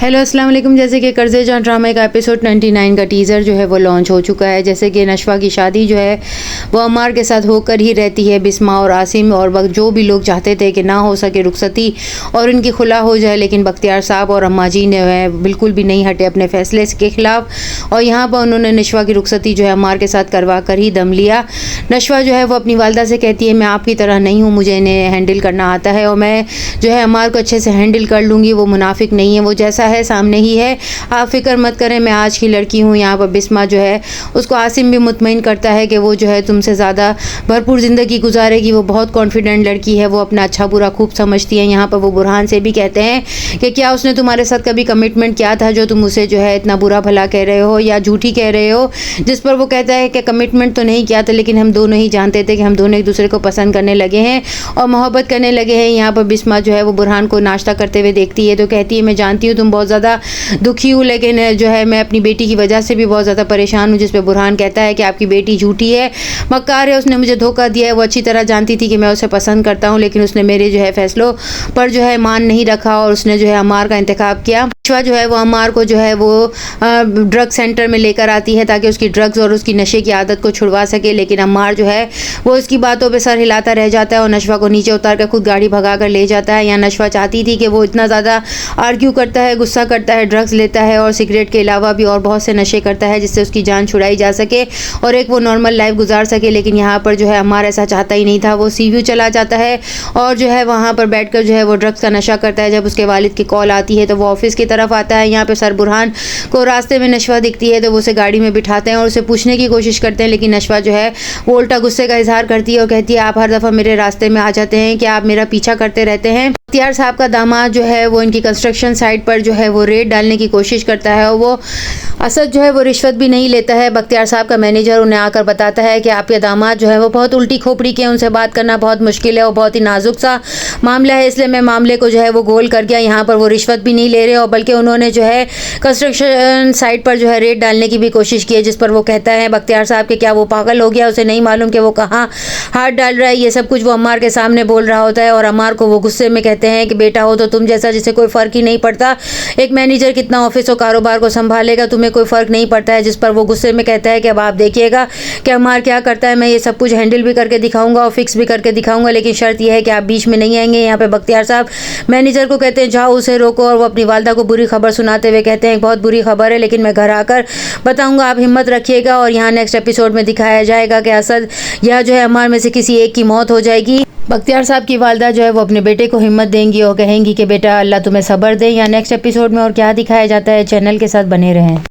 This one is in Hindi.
हेलो अस्सलाम वालेकुम। जैसे कि कर्ज़े जान ड्रामे का एपिसोड 99 का टीज़र जो है वो लॉन्च हो चुका है। जैसे कि नशवा की शादी जो है वो अम्मार के साथ होकर ही रहती है। बिस्मा और आसिम और जो भी लोग चाहते थे कि ना हो सके रुखसती और इनकी खुला हो जाए, लेकिन बख्तियार साहब और अम्मा जी ने है बिल्कुल भी नहीं हटे अपने फ़ैसले के ख़िलाफ़ और यहाँ पर उन्होंने नशवा की रुखसती जो है अम्मार के साथ करवा कर ही दम लिया। नशवा जो है वो अपनी वालदा से कहती है, मैं आपकी तरह नहीं हूँ, मुझे इन्हें हैंडल करना आता है और मैं जो है अम्मार को अच्छे से हैंडल कर लूँगी। वो मुनाफिक नहीं है, वो जैसा है सामने ही है, आप फ़िक्र मत करें, मैं आज की लड़की हूँ। यहाँ पर बिस्मा जो है उसको आसिम भी मुतमईन करता है कि वो जो है तुमसे ज़्यादा भरपूर ज़िंदगी गुजारेगी। वो बहुत कॉन्फिडेंट लड़की है, वो अपना अच्छा बुरा खूब समझती है। यहाँ पर वो बुरहान से भी कहते हैं कि क्या उसने तुम्हारे साथ कभी कमिटमेंट किया था जो तुम उसे जो है इतना बुरा भला कह रहे हो या झूठी कह रहे हो। जिस पर वो कहता है कि कमिटमेंट तो नहीं किया था, लेकिन हम दोनों ही जानते थे कि हम दोनों एक दूसरे को पसंद करने लगे हैं और मोहब्बत करने लगे हैं। यहाँ पर बिस्मा जो है वो बुरहान को नाश्ता करते हुए देखती है तो कहती है, मैं जानती हूँ तुम बहुत ज़्यादा दुखी हूँ, लेकिन जो है मैं अपनी बेटी की वजह से भी बहुत ज़्यादा परेशान हूँ। जिस पे बुरहान कहता है कि आपकी बेटी झूठी है, मक्कार है, उसने मुझे धोखा दिया है। वो अच्छी तरह जानती थी कि मैं उसे पसंद करता हूँ, लेकिन उसने मेरे जो है फैसलों पर जो है मान नहीं रखा और उसने जो है अम्मार का इंतखाब किया। नशवा जो है वो अम्मार को जो है वो ड्रग सेंटर में लेकर आती है ताकि उसकी ड्रग्स और उसकी नशे की आदत को छुड़वा सके, लेकिन अम्मार जो है वो उसकी बातों पे सर हिलाता रह जाता है और नशवा को नीचे उतार कर खुद गाड़ी भगा कर ले जाता है। यहाँ नशवा चाहती थी कि वो इतना ज़्यादा आर्ग्यू करता है, गुस्सा करता है, ड्रग्स लेता है और सिगरेट के अलावा भी और बहुत से नशे करता है जिससे उसकी जान छुड़ाई जा सके और एक वो नॉर्मल लाइफ गुजार सके। लेकिन यहाँ पर जो है अम्मार ऐसा चाहता ही नहीं था। वो सी व्यू चला जाता है और जो है वहाँ पर बैठकर जो है वो ड्रग्स का नशा करता है। जब उसके वालिद की कॉल आती है तो वो ऑफिस की तरफ आता है। यहाँ पे सर बुरहान को रास्ते में नशवा दिखती है तो वो उसे गाड़ी में बिठाते हैं और उसे पूछने की कोशिश करते हैं, लेकिन नशवा जो है वो उल्टा गुस्से का इजहार करती है और कहती है, आप हर दफ़ा मेरे रास्ते में आ जाते हैं, कि आप मेरा पीछा करते रहते हैं। बख्तियार साहब का दामाद जो है वो इनकी कंस्ट्रक्शन साइट पर जो है वो रेड डालने की कोशिश करता है और वो असद जो है वो रिश्वत भी नहीं लेता है। बख्तियार साहब का मैनेजर उन्हें आकर बताता है कि आपके दामाद जो है वो बहुत उल्टी खोपड़ी के, उनसे बात करना बहुत मुश्किल है और बहुत ही नाजुक सा मामला है, इसलिए मैं मामले को जो है वो गोल कर गया। यहाँ पर वो रिश्वत भी नहीं ले रहे और बल्कि उन्होंने जो है कंस्ट्रक्शन साइट पर जो है रेड डालने की भी कोशिश की है, जिस पर वो कहता है बख्तियार साहब कि क्या वो पागल हो गया, उसे नहीं मालूम कि वो कहाँ हाथ डाल रहा है। ये सब कुछ वो अम्मार के सामने बोल रहा होता है और अम्मार को वो गुस्से में कहते हैं कि बेटा हो तो तुम जैसा, जिसे कोई फ़र्क ही नहीं पड़ता, एक मैनेजर कितना ऑफिस और कारोबार को संभालेगा, तुम्हें कोई फ़र्क नहीं पड़ता है। जिस पर वो गुस्से में कहता है कि अब आप देखिएगा कि अम्मार क्या करता है, मैं ये सब कुछ हैंडल भी करके दिखाऊंगा और फिक्स भी करके दिखाऊंगा, लेकिन शर्त यह है कि आप बीच में नहीं आएंगे। यहाँ पे बख्तियार साहब मैनेजर को कहते हैं जाओ उसे रोको और वो अपनी वालदा को बुरी खबर सुनाते हुए कहते हैं बहुत बुरी खबर है, लेकिन मैं घर आकर बताऊंगा, आप हिम्मत रखिएगा। और यहाँ नेक्स्ट एपिसोड में दिखाया जाएगा कि असद या जो है अम्मार में से किसी एक की मौत हो जाएगी। बख्तियार साहब की वालदा जो है वो अपने बेटे को हिम्मत देंगी और कहेंगी कि बेटा अल्लाह तुम्हें सब्र दे। या नेक्स्ट एपिसोड में और क्या दिखाया जाता है, चैनल के साथ बने रहें।